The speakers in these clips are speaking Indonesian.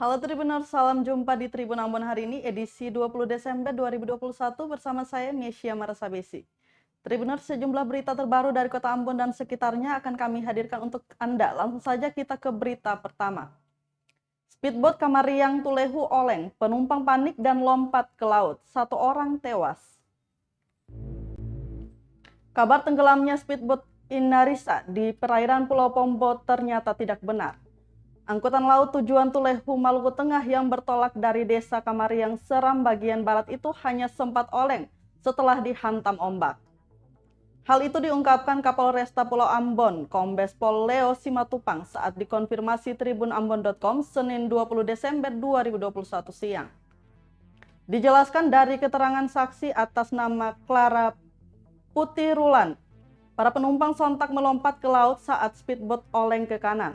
Halo Tribuners, salam jumpa di Tribun Ambon hari ini edisi 20 Desember 2021 bersama saya Nesya Marasabesi. Tribuners, sejumlah berita terbaru dari Kota Ambon dan sekitarnya akan kami hadirkan untuk Anda. Langsung saja kita ke berita pertama. Speedboat Kamariang Tulehu oleng, penumpang panik dan lompat ke laut, 1 orang tewas. Kabar tenggelamnya speedboat Inarisa di perairan Pulau Pombo ternyata tidak benar. Angkutan laut tujuan Tulehu, Maluku Tengah yang bertolak dari desa Kamariang Seram bagian barat itu hanya sempat oleng setelah dihantam ombak. Hal itu diungkapkan Kapolresta Pulau Ambon, Kombes Pol Leo Simatupang saat dikonfirmasi tribunambon.com Senin 20 Desember 2021 siang. Dijelaskan dari keterangan saksi atas nama Clara Putih Rulan, para penumpang sontak melompat ke laut saat speedboat oleng ke kanan.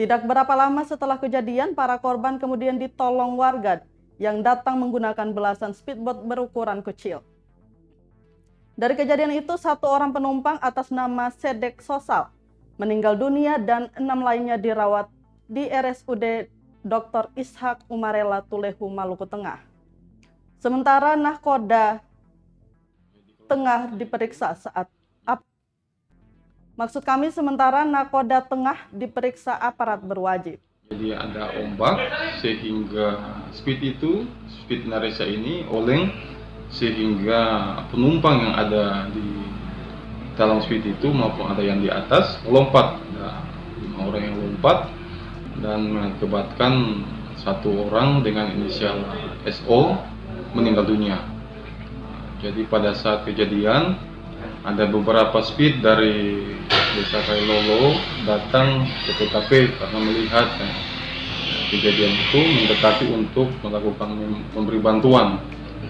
Tidak berapa lama setelah kejadian, para korban kemudian ditolong warga yang datang menggunakan belasan speedboat berukuran kecil. Dari kejadian itu, 1 orang penumpang atas nama Sedek Sosal meninggal dunia dan 6 lainnya dirawat di RSUD Dr. Ishak Umarela Tulehu, Maluku Tengah. Sementara nahkoda tengah diperiksa sementara nakoda tengah diperiksa aparat berwajib. Jadi ada ombak sehingga speed Inarisa ini oleng sehingga penumpang yang ada di dalam speed itu maupun ada yang di atas melompat. Ada 5 orang yang lompat dan mengakibatkan 1 orang dengan inisial SO meninggal dunia. Jadi pada saat kejadian ada beberapa speed dari Desa Kailolo datang ke TKP karena melihat kejadian itu, mendekati untuk melakukan memberi bantuan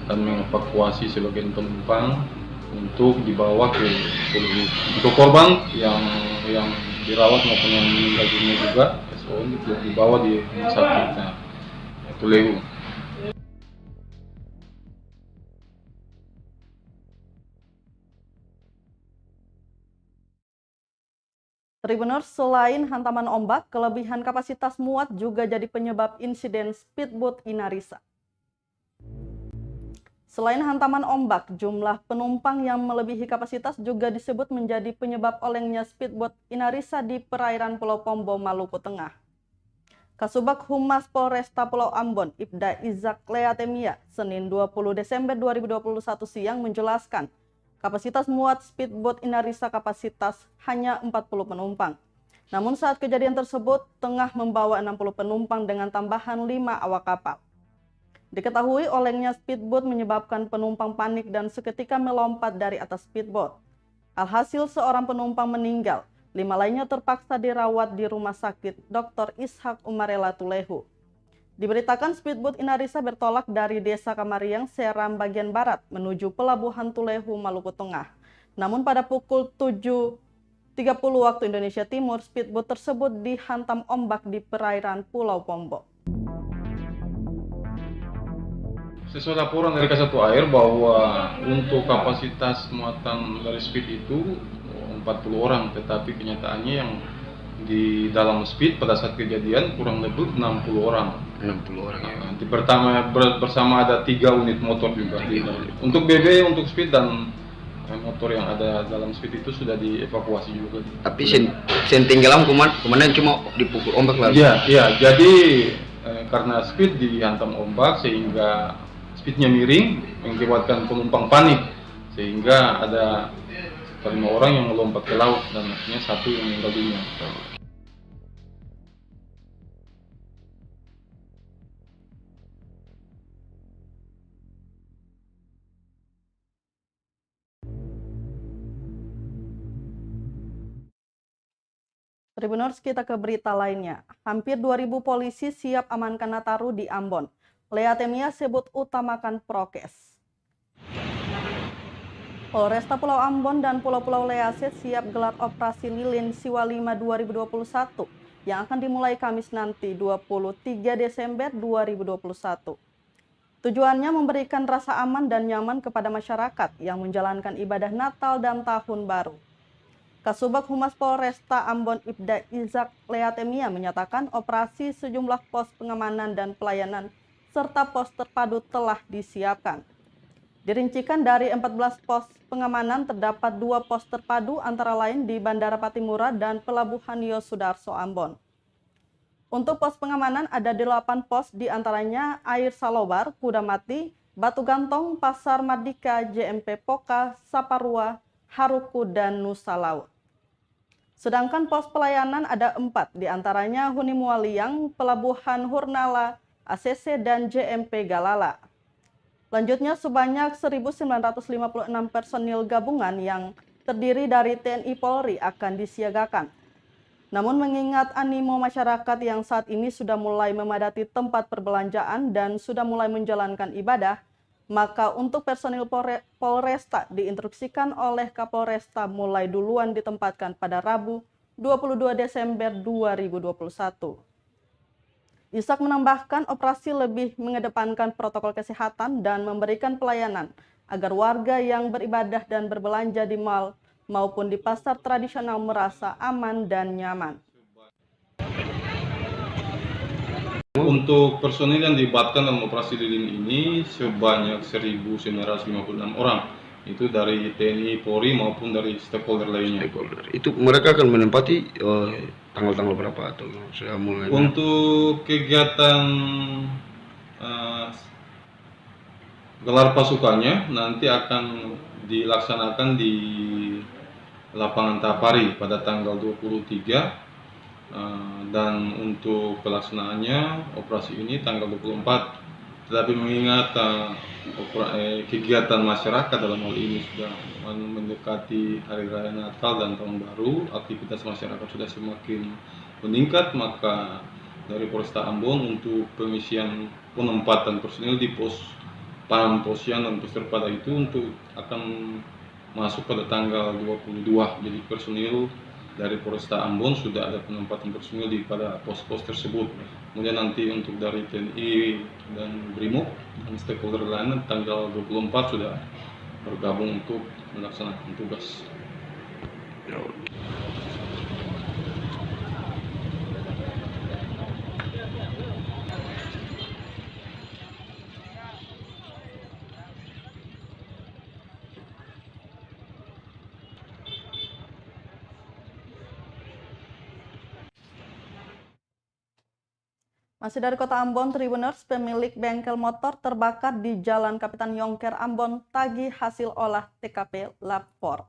dan mengevakuasi sebagian penumpang untuk dibawa ke Tulehu. Untuk korban yang dirawat maupun yang meninggal dunia juga, SO dibawa di rumah sakit Tulehu. Tribuners, selain hantaman ombak, kelebihan kapasitas muat juga jadi penyebab insiden speedboat Inarisa. Selain hantaman ombak, jumlah penumpang yang melebihi kapasitas juga disebut menjadi penyebab olengnya speedboat Inarisa di perairan Pulau Pombo, Maluku Tengah. Kasubag Humas Polresta Pulau Ambon, Ibda Izak Leatemia, Senin 20 Desember 2021 siang menjelaskan, kapasitas muat speedboat Inarisa kapasitas hanya 40 penumpang. Namun saat kejadian tersebut tengah membawa 60 penumpang dengan tambahan 5 awak kapal. Diketahui olengnya speedboat menyebabkan penumpang panik dan seketika melompat dari atas speedboat. Alhasil seorang penumpang meninggal, 5 lainnya terpaksa dirawat di Rumah Sakit Dr. Ishak Umarela Tulehu. Diberitakan speedboat Inarisa bertolak dari desa Kamariang Seram bagian barat menuju pelabuhan Tulehu, Maluku Tengah. Namun pada pukul 7.30 waktu Indonesia Timur, speedboat tersebut dihantam ombak di perairan Pulau Pombo. Sesuai laporan dari Kasatu Air bahwa untuk kapasitas muatan dari speed itu 40 orang, tetapi kenyataannya yang di dalam speed pada saat kejadian kurang lebih 60 orang. 60 orang ya. Nanti pertama bersama ada 3 unit motor juga. Untuk BB, untuk speed dan motor yang ada dalam speed itu sudah dievakuasi juga. Tapi sen tenggelam kemana cuma dipukul ombak lalu? Iya. Jadi karena speed dihantam ombak sehingga speednya miring mengakibatkan penumpang panik sehingga ada 5 orang yang melompat ke laut dan akhirnya 1 yang meninggal dunia. Tribuners, kita ke berita lainnya. Hampir 2.000 polisi siap amankan Nataru di Ambon. Leatemia sebut utamakan prokes. Polresta Pulau Ambon dan Pulau-Pulau Leaset siap gelar operasi lilin Siwa 5 2021 yang akan dimulai Kamis nanti 23 Desember 2021. Tujuannya memberikan rasa aman dan nyaman kepada masyarakat yang menjalankan ibadah Natal dan Tahun Baru. Kasubag Humas Polresta Ambon Ibda Izak Leatemia menyatakan operasi sejumlah pos pengamanan dan pelayanan serta pos terpadu telah disiapkan. Dirincikan dari 14 pos pengamanan terdapat 2 pos terpadu antara lain di Bandara Patimura dan Pelabuhan Yosudarso Ambon. Untuk pos pengamanan ada 8 pos diantaranya Air Salobar, Kudamati, Batu Gantong, Pasar Mardika, JMP Poka, Saparua, Haruku, dan Nusa Laut. Sedangkan pos pelayanan ada 4 diantaranya Huni Mualiang, Pelabuhan Hurnala, ACC, dan JMP Galala. Lanjutnya sebanyak 1.956 personil gabungan yang terdiri dari TNI Polri akan disiagakan. Namun mengingat animo masyarakat yang saat ini sudah mulai memadati tempat perbelanjaan dan sudah mulai menjalankan ibadah, maka untuk personil Polresta diinstruksikan oleh Kapolresta mulai duluan ditempatkan pada Rabu 22 Desember 2021. Izak menambahkan operasi lebih mengedepankan protokol kesehatan dan memberikan pelayanan agar warga yang beribadah dan berbelanja di mal maupun di pasar tradisional merasa aman dan nyaman. Untuk personil yang dilibatkan dalam operasi lilin ini sebanyak 1.956 orang. Itu dari TNI Polri maupun dari stakeholder lainnya. Itu mereka akan menempati tanggal-tanggal berapa atau sudah mulai? Untuk kegiatan gelar pasukannya nanti akan dilaksanakan di lapangan Tapari pada tanggal 23 dan untuk pelaksanaannya operasi ini tanggal 24. Tetapi mengingat kegiatan masyarakat dalam hal ini sudah mendekati Hari Raya Natal dan Tahun Baru, aktivitas masyarakat sudah semakin meningkat, maka dari Polresta Ambon untuk pengisian penempatan personil di pos Pam Posyan dan pos terpada itu untuk akan masuk pada tanggal 22. Jadi personil dari Polresta Ambon sudah ada penempatan personil di pada pos-pos tersebut. Kemudian nanti untuk dari TNI dan BRIMOB dan stakeholder lain tanggal 24 sudah bergabung untuk melaksanakan tugas. Masih dari Kota Ambon, Tribuners, pemilik bengkel motor terbakar di Jalan Kapitan Yongker, Ambon, tagih hasil olah TKP Lab 4.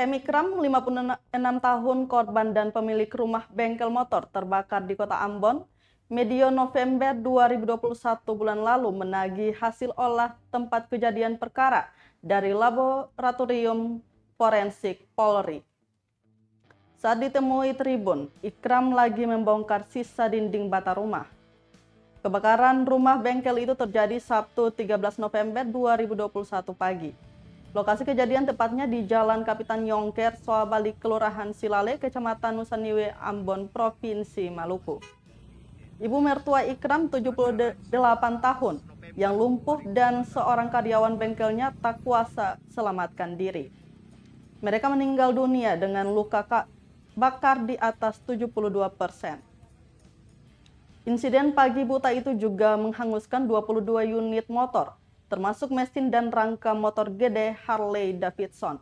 Ikram, 56 tahun, korban dan pemilik rumah bengkel motor terbakar di Kota Ambon, medio November 2021 bulan lalu menagih hasil olah tempat kejadian perkara dari Laboratorium Forensik Polri. Saat ditemui Tribun, Ikram lagi membongkar sisa dinding bata rumah. Kebakaran rumah bengkel itu terjadi Sabtu 13 November 2021 pagi. Lokasi kejadian tepatnya di Jalan Kapitan Yongker, Soabali, Kelurahan Silale, Kecamatan Nusaniwe, Ambon, Provinsi Maluku. Ibu mertua Ikram, 78 tahun, yang lumpuh dan seorang karyawan bengkelnya tak kuasa selamatkan diri. Mereka meninggal dunia dengan luka bakar di atas 72%. Insiden pagi buta itu juga menghanguskan 22 unit motor, termasuk mesin dan rangka motor gede Harley Davidson.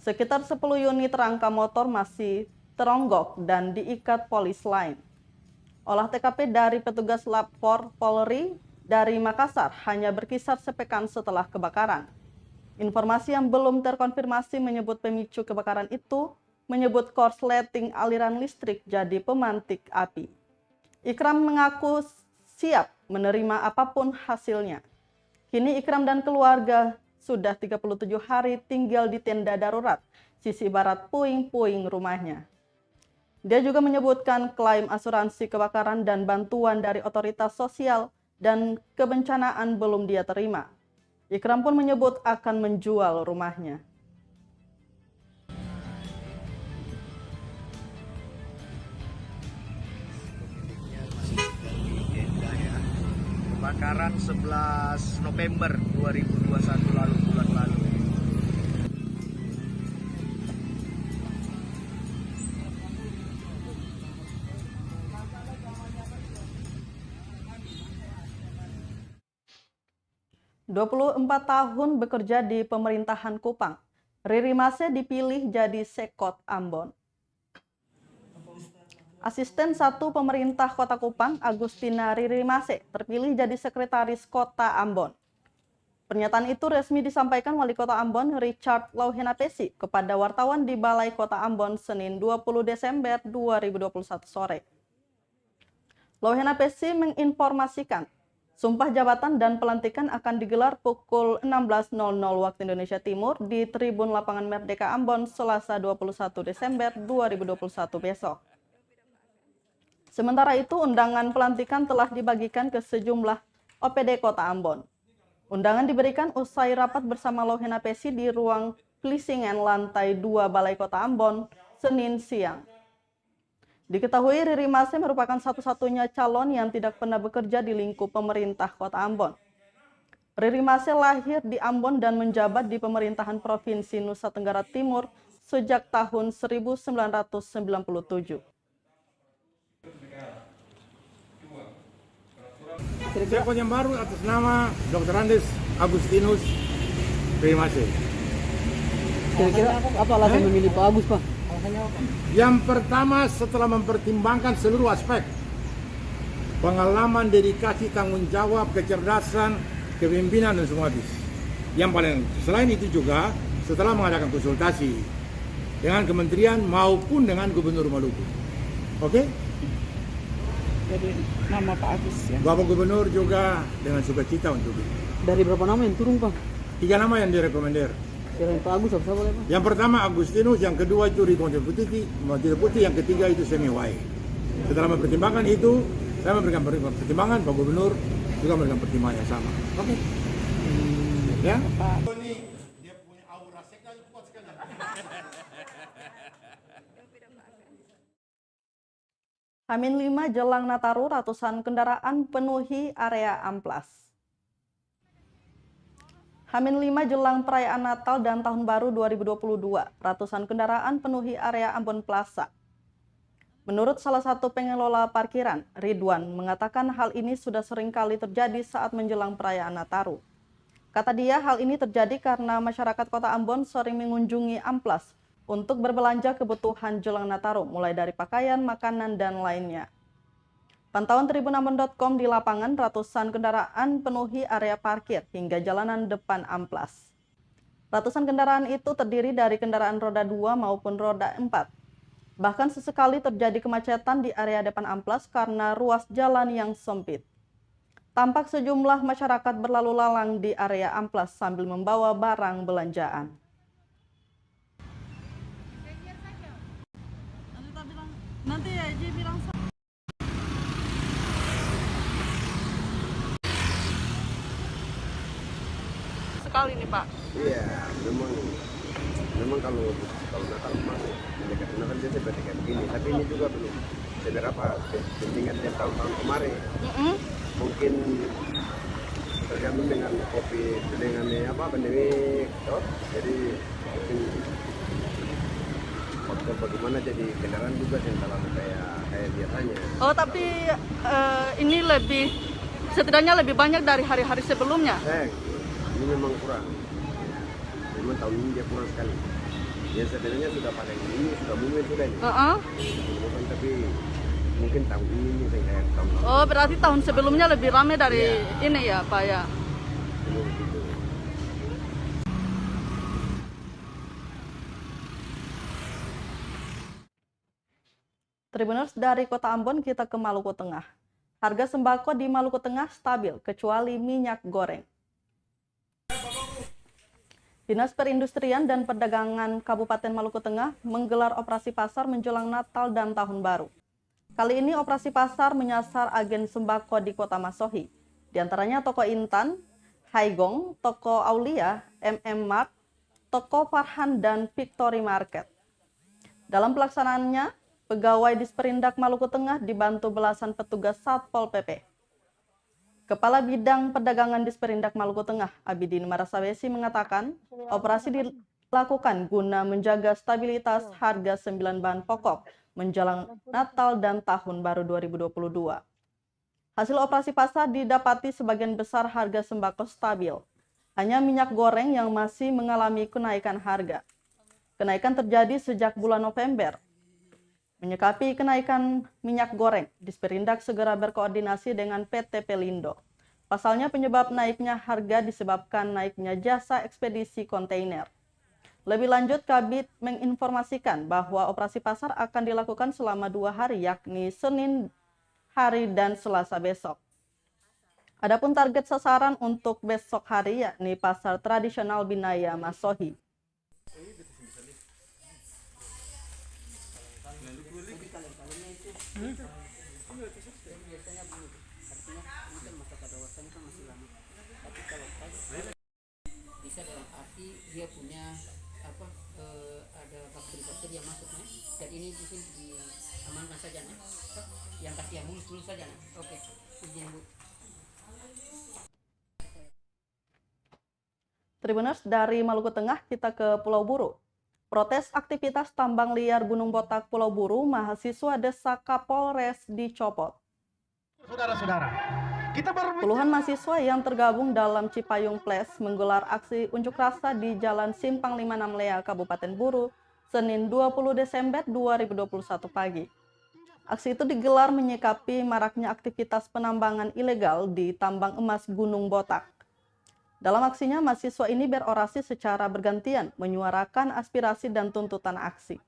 Sekitar 10 unit rangka motor masih teronggok dan diikat polis lain. Olah TKP dari petugas Lab 4 Polri dari Makassar hanya berkisar sepekan setelah kebakaran. Informasi yang belum terkonfirmasi menyebut pemicu kebakaran itu menyebut korsleting aliran listrik jadi pemantik api. Ikram mengaku siap menerima apapun hasilnya. Kini Ikram dan keluarga sudah 37 hari tinggal di tenda darurat sisi barat puing-puing rumahnya. Dia juga menyebutkan klaim asuransi kebakaran dan bantuan dari otoritas sosial dan kebencanaan belum dia terima. Ikram pun menyebut akan menjual rumahnya. Kebakaran 11 November 2021 lalu, bulan lalu. 24 tahun bekerja di pemerintahan Kupang, Riri Mase dipilih jadi Sekot Ambon. Asisten 1 pemerintah Kota Kupang, Agustina Riri Mase, terpilih jadi Sekretaris Kota Ambon. Pernyataan itu resmi disampaikan Wali Kota Ambon, Richard Lauhenapesi, kepada wartawan di Balai Kota Ambon, Senin 20 Desember 2021 sore. Lauhenapesi menginformasikan, sumpah jabatan dan pelantikan akan digelar pukul 16.00 waktu Indonesia Timur di Tribun Lapangan Merdeka Ambon, Selasa 21 Desember 2021 besok. Sementara itu, undangan pelantikan telah dibagikan ke sejumlah OPD Kota Ambon. Undangan diberikan usai rapat bersama Lauhenapesi di ruang Plisingan lantai 2 Balai Kota Ambon, Senin siang. Diketahui Riri Mase merupakan satu-satunya calon yang tidak pernah bekerja di lingkup pemerintah Kota Ambon. Riri Mase lahir di Ambon dan menjabat di pemerintahan Provinsi Nusa Tenggara Timur sejak tahun 1997. Sekot yang baru atas nama Dr. Andes Agustinus Riri Mase. Kira-kira apa alasan memilih Pak Agus, Pak? Yang pertama, setelah mempertimbangkan seluruh aspek pengalaman, dedikasi, tanggung jawab, kecerdasan, kepemimpinan dan semua habis. Yang paling selain itu juga setelah mengadakan konsultasi dengan kementerian maupun dengan Gubernur Maluku. Oke? Jadi nama Pak Agus ya. Bapak Gubernur juga dengan sukacita untuk itu. Dari berapa nama yang turun, Pak? 3 nama yang direkomendar. Selain Pak Agus, apa boleh, Pak? Yang pertama Agustinus, yang kedua itu Riko Putih, yang ketiga itu Semi Wai. Setelah mempertimbangkan itu, saya memberikan pertimbangan, Pak Gubernur juga memberikan pertimbangan yang sama. Oke? Ya? H-5 jelang Nataru, ratusan kendaraan penuhi area Amplas. H-5 jelang perayaan Natal dan Tahun Baru 2022, ratusan kendaraan penuhi area Ambon Plaza. Menurut salah satu pengelola parkiran, Ridwan, mengatakan hal ini sudah sering kali terjadi saat menjelang perayaan Nataru. Kata dia, hal ini terjadi karena masyarakat Kota Ambon sering mengunjungi Amplas untuk berbelanja kebutuhan jelang Nataru, mulai dari pakaian, makanan, dan lainnya. Pantauan tribunambon.com di lapangan, ratusan kendaraan penuhi area parkir hingga jalanan depan Amplas. Ratusan kendaraan itu terdiri dari kendaraan roda 2 maupun roda 4. Bahkan sesekali terjadi kemacetan di area depan Amplas karena ruas jalan yang sempit. Tampak sejumlah masyarakat berlalu lalang di area Amplas sambil membawa barang belanjaan. Nanti ya, Ji bilang sekali nih, Pak. Iya, memang kalau Natal masuk mendekati Natal dia seperti kayak begini, tapi ini juga belum seberapa pentingan dia tahun-tahun kemarin. Mungkin tergantung dengan kopi dengan pandemi, jadi mungkin faktor bagaimana jadi kendaraan juga yang terlalu kayak biasanya. Oh, tapi ini setidaknya lebih banyak dari hari-hari sebelumnya. Ini memang kurang. Memang tahun ini dia kurang sekali. Ya sebenarnya sudah paling ini sudah mulai sudah ini. Bukan, tapi mungkin tahun ini saya kayak tahun lalu. Oh, berarti tahun sebelumnya lebih ramai dari ini ya, Pak ya. Gitu. Tribuners, dari Kota Ambon kita ke Maluku Tengah. Harga sembako di Maluku Tengah stabil kecuali minyak goreng. Dinas Perindustrian dan Perdagangan Kabupaten Maluku Tengah menggelar operasi pasar menjelang Natal dan Tahun Baru. Kali ini operasi pasar menyasar agen sembako di Kota Masohi, di antaranya Toko Intan, Haigong, Toko Aulia, Mart, Toko Farhan, dan Victory Market. Dalam pelaksanaannya, pegawai Disperindak Maluku Tengah dibantu belasan petugas Satpol PP. Kepala Bidang Perdagangan Disperindak Maluku Tengah, Abidin Marasawesi, mengatakan operasi dilakukan guna menjaga stabilitas harga 9 bahan pokok menjelang Natal dan Tahun Baru 2022. Hasil operasi pasar didapati sebagian besar harga sembako stabil, Hanya minyak goreng yang masih mengalami kenaikan harga. Kenaikan terjadi sejak bulan November. Menyikapi kenaikan minyak goreng, Disperindak segera berkoordinasi dengan PT Pelindo. Pasalnya penyebab naiknya harga disebabkan naiknya jasa ekspedisi kontainer. Lebih lanjut, Kabid menginformasikan bahwa operasi pasar akan dilakukan selama 2 hari, yakni Senin hari dan Selasa besok. Adapun target sasaran untuk besok hari yakni pasar tradisional Binaya Masohi. Bisa dalam arti dia punya ada bakteri-bakteri yang masuknya, dan ini di sini diamankan saja nih. Yang kasih yang mulus dulu saja nih. Oke, izin Bu. Tribuners, dari Maluku Tengah kita ke Pulau Buru. Protes aktivitas tambang liar Gunung Botak Pulau Buru, mahasiswa desak Kapolres dicopot. Saudara-saudara, kita Puluhan mahasiswa yang tergabung dalam Cipayung Ples menggelar aksi unjuk rasa di Jalan Simpang 56 Lea, Kabupaten Buru, Senin 20 Desember 2021 pagi. Aksi itu digelar menyikapi maraknya aktivitas penambangan ilegal di tambang emas Gunung Botak. Dalam aksinya, mahasiswa ini berorasi secara bergantian, menyuarakan aspirasi dan tuntutan aksi.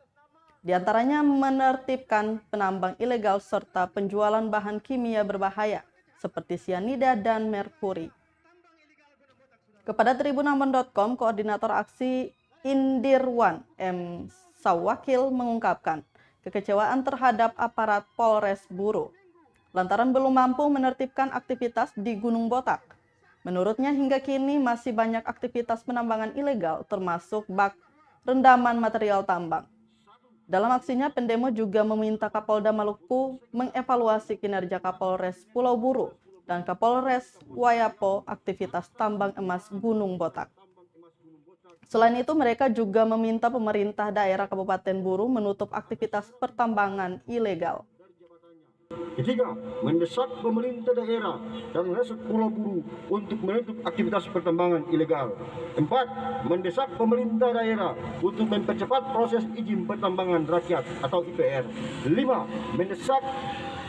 Di antaranya menertibkan penambang ilegal serta penjualan bahan kimia berbahaya seperti sianida dan merkuri. Kepada tribunambon.com, koordinator aksi Indirwan M. Sawakil mengungkapkan kekecewaan terhadap aparat Polres Buru lantaran belum mampu menertibkan aktivitas di Gunung Botak. Menurutnya hingga kini masih banyak aktivitas penambangan ilegal termasuk bak rendaman material tambang. Dalam aksinya, pendemo juga meminta Kapolda Maluku mengevaluasi kinerja Kapolres Pulau Buru dan Kapolres Wayapo aktivitas tambang emas Gunung Botak. Selain itu, mereka juga meminta pemerintah daerah Kabupaten Buru menutup aktivitas pertambangan ilegal. Ketiga, mendesak pemerintah daerah dan resort Pulau Buru untuk menutup aktivitas pertambangan ilegal. 4. Mendesak pemerintah daerah untuk mempercepat proses izin pertambangan rakyat atau IPR. 5. Mendesak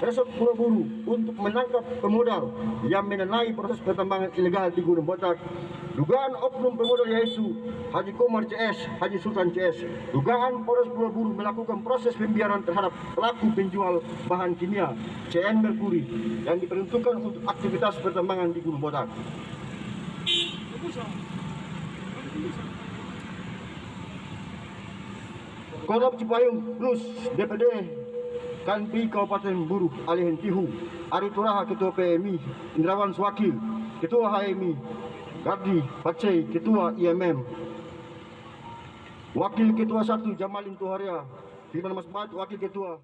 resort Pulau Buru untuk menangkap pemodal yang mendanai proses pertambangan ilegal di Gunung Botak. Dugaan oknum pemodal yaitu Haji Komar CS, Haji Sultan CS. Dugaan Polres Pulau Buru melakukan proses pembiaran terhadap pelaku penjual bahan kimia CN Merkuri yang diperuntukkan untuk aktivitas pertambangan di Gunung Botak. Kodam Cipayung Plus DPD Kanpi Kabupaten Buru Alihin Tihu, Ari Turaha Ketua PMI, Indrawan Swakil Ketua HMI, Gardi Pacei Ketua IMM, Wakil Ketua 1 Jamalin Tuharia, Firman Mas Bat Wakil Ketua.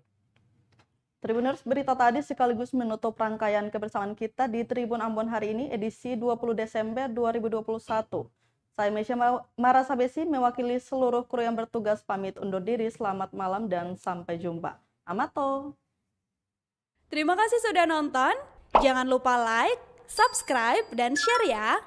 Tribuners, berita tadi sekaligus menutup rangkaian kebersamaan kita di Tribun Ambon hari ini edisi 20 Desember 2021. Saya Mesya Marasabesi mewakili seluruh kru yang bertugas pamit undur diri. Selamat malam dan sampai jumpa. Amato. Terima kasih sudah nonton. Jangan lupa like, subscribe, dan share ya.